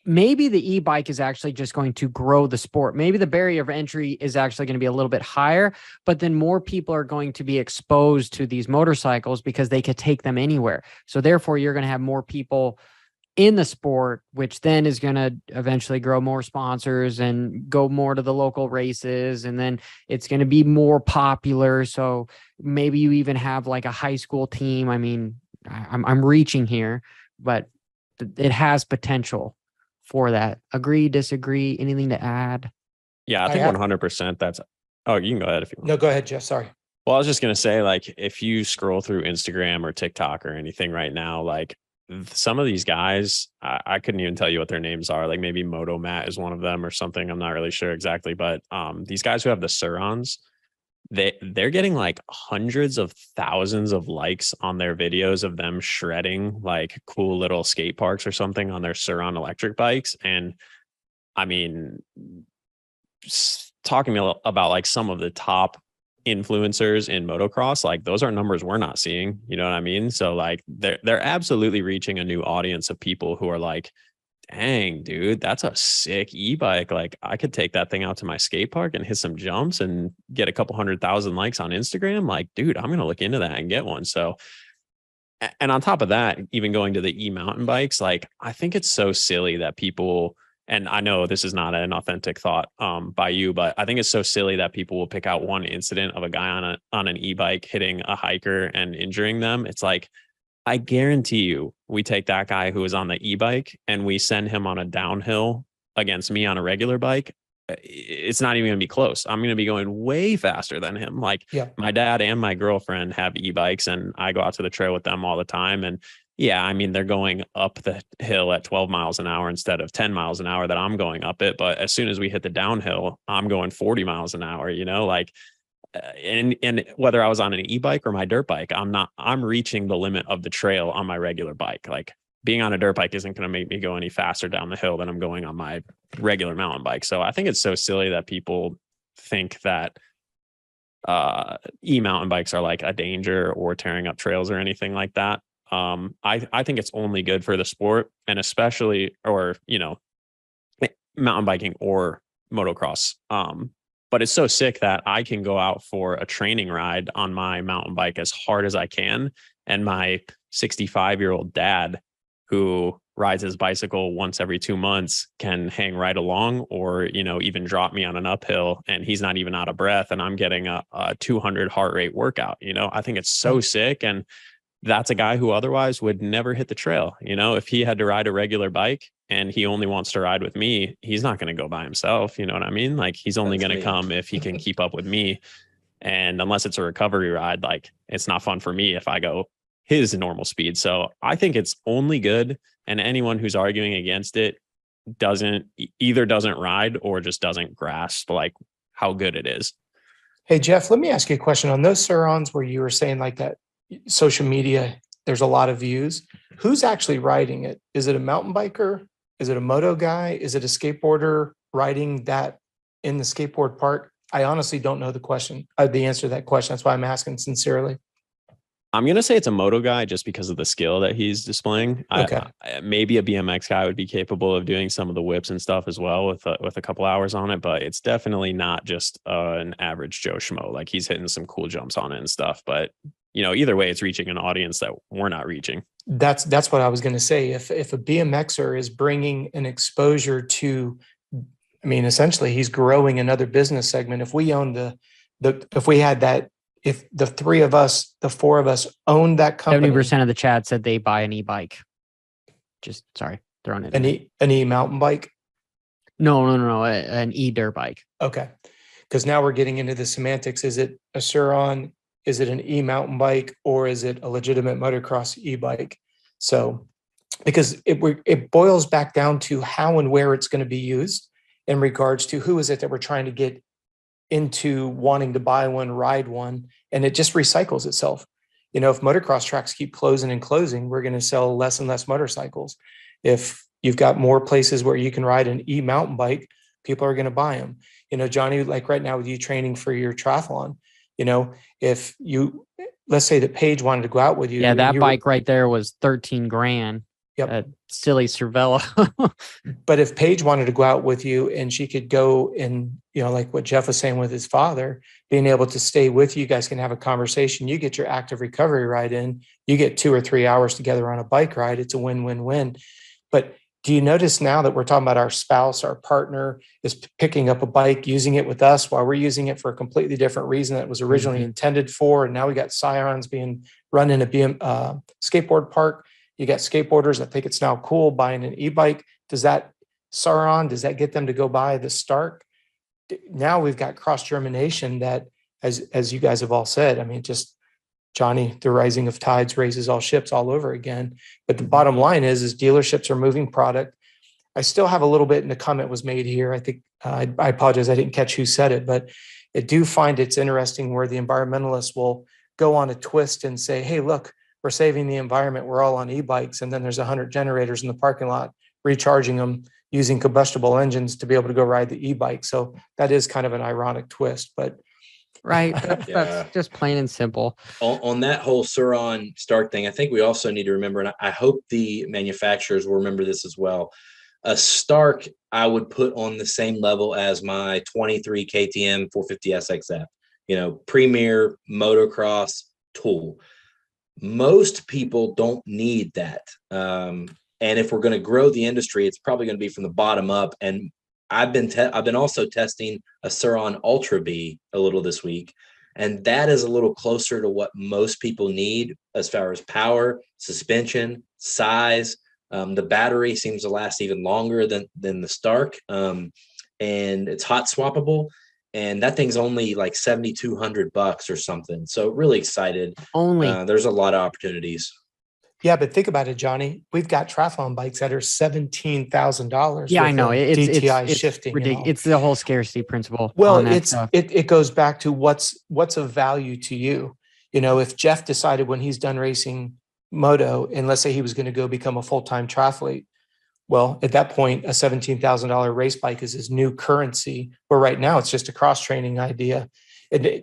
maybe the e-bike is actually just going to grow the sport. Maybe the barrier of entry is actually going to be a little bit higher, but then more people are going to be exposed to these motorcycles because they could take them anywhere. So therefore, you're going to have more people in the sport, which then is going to eventually grow more sponsors and go more to the local races. And then it's going to be more popular. So maybe you even have like a high school team. I mean, I'm reaching here, but it has potential for that. Agree, disagree, anything to add? Yeah, I think 100% that's, oh, you can go ahead if you want. No, go ahead, Jeff. Sorry. Well, I was just going to say, like, if you scroll through Instagram or TikTok or anything right now, like some of these guys, I couldn't even tell you what their names are. Like maybe Moto Matt is one of them or something. I'm not really sure exactly, but these guys who have the Surons, they're getting like hundreds of thousands of likes on their videos of them shredding like cool little skate parks or something on their Suron electric bikes. And I mean, talking about like some of the top influencers in motocross, like those are numbers we're not seeing, you know what I mean? So like they're absolutely reaching a new audience of people who are like, dang, dude, that's a sick e-bike. Like I could take that thing out to my skate park and hit some jumps and get a couple 100,000 likes on Instagram. Like, dude, I'm going to look into that and get one. So, and on top of that, even going to the e-mountain bikes, like I think it's so silly that people, and I know this is not an authentic thought by you, but I think it's so silly that people will pick out one incident of a guy on an e-bike hitting a hiker and injuring them. It's like, I guarantee you, we take that guy who is on the e-bike and we send him on a downhill against me on a regular bike. It's not even going to be close. I'm going to be going way faster than him. Like my dad and my girlfriend have e-bikes and I go out to the trail with them all the time. And yeah, I mean, they're going up the hill at 12 miles an hour instead of 10 miles an hour that I'm going up it. But as soon as we hit the downhill, I'm going 40 miles an hour, you know, like, and whether I was on an e-bike or my dirt bike, I'm reaching the limit of the trail on my regular bike. Like being on a dirt bike isn't going to make me go any faster down the hill than I'm going on my regular mountain bike. So I think it's so silly that people think that e-mountain bikes are like a danger or tearing up trails or anything like that. I think it's only good for the sport, and especially, or, you know, mountain biking or motocross. But it's so sick that I can go out for a training ride on my mountain bike as hard as I can. And my 65-year-old dad, who rides his bicycle once every 2 months, can hang right along or, you know, even drop me on an uphill and he's not even out of breath. And I'm getting a 200 heart rate workout. You know, I think it's so sick. And that's a guy who otherwise would never hit the trail. You know, if he had to ride a regular bike and he only wants to ride with me, he's not going to go by himself. You know what I mean? Like he's only going to come if he can keep up with me. And unless it's a recovery ride, like it's not fun for me if I go his normal speed. So I think it's only good. And anyone who's arguing against it either doesn't ride or just doesn't grasp like how good it is. Hey, Jeff, let me ask you a question on those Surons where you were saying like that social media, there's a lot of views. Who's actually riding it? Is it a mountain biker? Is it a moto guy? Is it a skateboarder riding that in the skateboard park? I honestly don't know the answer to that question. That's why I'm asking sincerely. I'm going to say it's a moto guy just because of the skill that he's displaying. Okay. Maybe a BMX guy would be capable of doing some of the whips and stuff as well with a couple hours on it, but it's definitely not just an average Joe Schmo. Like he's hitting some cool jumps on it and stuff, but you know, either way, it's reaching an audience that we're not reaching. That's what I was going to say. If a BMXer is bringing an exposure to, I mean, essentially he's growing another business segment. If we own if we had that, if the four of us owned that company. 70% of the chat said they buy an e-bike. Just sorry, throwing it. An e-mountain bike? No, an e-dirt bike. Okay. Because now we're getting into the semantics. Is it a Suron? Is it an e-mountain bike, or is it a legitimate motocross e-bike? So, because it boils back down to how and where it's going to be used in regards to who is it that we're trying to get into wanting to buy one, ride one, and it just recycles itself. You know, if motocross tracks keep closing and closing, we're going to sell less and less motorcycles. If you've got more places where you can ride an e-mountain bike, people are going to buy them. You know, Johnny, like right now with you training for your triathlon, you know, if you, let's say that Paige wanted to go out with you. Yeah, that bike right there was 13 grand. Yep. Silly Cervelo. But if Paige wanted to go out with you and she could go and, like what Jeff was saying with his father, being able to stay with you guys can have a conversation. You get your active recovery ride in, you get 2 or 3 hours together on a bike ride. It's a win-win-win. But do you notice now that we're talking about our spouse, our partner is picking up a bike, using it with us while we're using it for a completely different reason that it was originally intended for. And now we got Surons being run in a skateboard park. You got skateboarders that think it's now cool buying an e-bike. Does that Suron, does that get them to go buy the Stark? Now we've got cross-germination that, as you guys have all said, I mean, just Johnny, the rising of tides raises all ships all over again. But the bottom line is dealerships are moving product. I still have a little bit, and a comment was made here. I think, I apologize, I didn't catch who said it, but I do find it's interesting where the environmentalists will go on a twist and say, hey, look, we're saving the environment. We're all on e-bikes. And then there's 100 generators in the parking lot, recharging them using combustible engines to be able to go ride the e-bike. So that is kind of an ironic twist, but. Right. That's just plain and simple. On that whole Suron Stark thing, I think we also need to remember, and I hope the manufacturers will remember this as well. A Stark, I would put on the same level as my 23 KTM 450 SXF, premier motocross tool. Most people don't need that. And if we're going to grow the industry, it's probably going to be from the bottom up. And I've been also testing a Suron Ultra B a little this week, and that is a little closer to what most people need as far as power, suspension, size. The battery seems to last even longer than the Stark, and it's hot swappable. And that thing's only like $7,200 or something. So really excited. There's a lot of opportunities. Yeah, but think about it, Johnny. We've got triathlon bikes that are $17,000. Yeah, I know. It's shifting. Ridiculous. It's the whole scarcity principle. Well, it goes back to what's of value to you. If Jeff decided when he's done racing moto, and let's say he was going to go become a full-time triathlete, well, at that point, a $17,000 race bike is his new currency. Where right now it's just a cross-training idea. And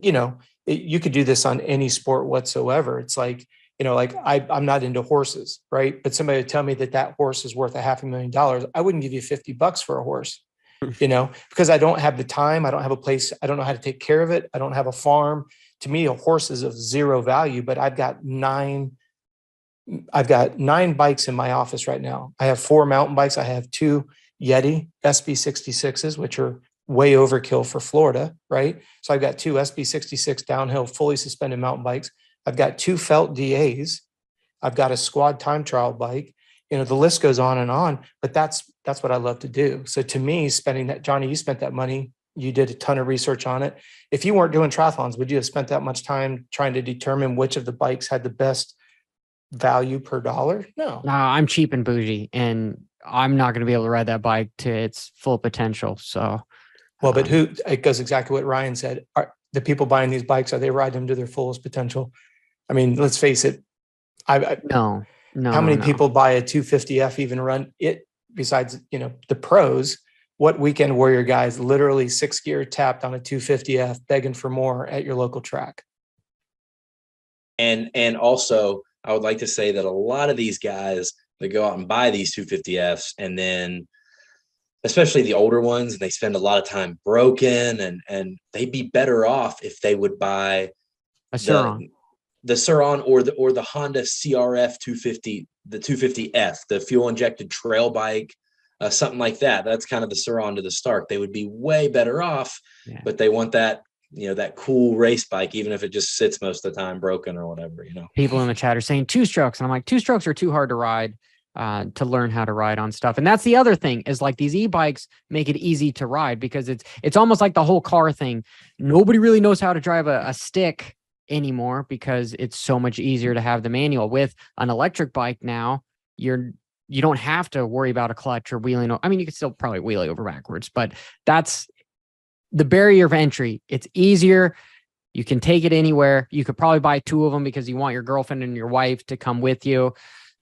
you could do this on any sport whatsoever. It's like, I'm not into horses, right? But somebody would tell me that horse is worth $500,000. I wouldn't give you $50 for a horse, because I don't have the time. I don't have a place. I don't know how to take care of it. I don't have a farm. To me, a horse is of zero value, but I've got nine bikes in my office right now. I have 4 mountain bikes. I have 2 Yeti SB66s, which are way overkill for Florida, right? So I've got 2 SB66 downhill, fully suspended mountain bikes. I've got 2 felt DAs. I've got a squad time trial bike. The list goes on, but that's what I love to do. So to me, spending that, Johnny, you spent that money. You did a ton of research on it. If you weren't doing triathlons, would you have spent that much time trying to determine which of the bikes had the best value per dollar? No. I'm cheap and bougie, and I'm not going to be able to ride that bike to its full potential. So, well, but it goes exactly what Ryan said. The people buying these bikes, are they riding them to their fullest potential? I mean, let's face it. No. How many people buy a 250F even run it besides, the pros? What weekend warrior guys literally 6 gear tapped on a 250F begging for more at your local track? And also, I would like to say that a lot of these guys that go out and buy these 250Fs, and then especially the older ones, and they spend a lot of time broken, and they'd be better off if they would buy a Suron. The Suron or the Honda CRF 250, the 250F, the fuel injected trail bike, something like that. That's kind of the Suron to the Stark. They would be way better off, but they want that, that cool race bike, even if it just sits most of the time broken or whatever, People in the chat are saying 2-strokes. And I'm like, 2-strokes are too hard to ride, to learn how to ride on stuff. And that's the other thing is like these e-bikes make it easy to ride because it's almost like the whole car thing. Nobody really knows how to drive a stick anymore because it's so much easier to have the manual. With an electric bike now, you don't have to worry about a clutch or wheeling. I mean, you could still probably wheel it over backwards, but that's the barrier of entry. It's easier. You can take it anywhere. You could probably buy 2 of them because you want your girlfriend and your wife to come with you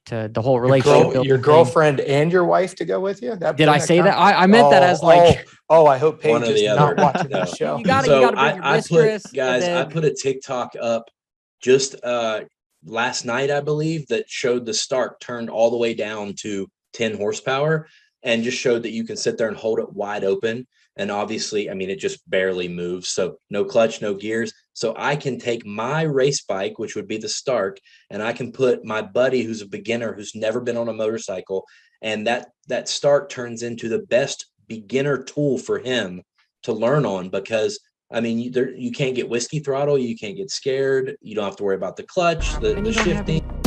to the whole relationship. Your girlfriend and your wife to go with you? Did I say that? I meant that as like... I hope Paige one or the is other. not watching the show. You gotta bring your mistress. I put a TikTok up just last night, I believe, that showed the Stark turned all the way down to 10 horsepower and just showed that you can sit there and hold it wide open. And obviously, I mean, it just barely moves. So no clutch, no gears. So I can take my race bike, which would be the Stark, and I can put my buddy who's a beginner, who's never been on a motorcycle, and that Stark turns into the best beginner tool for him to learn on, because I mean, you can't get whiskey throttle, you can't get scared, you don't have to worry about the clutch, the And you don't have shifting.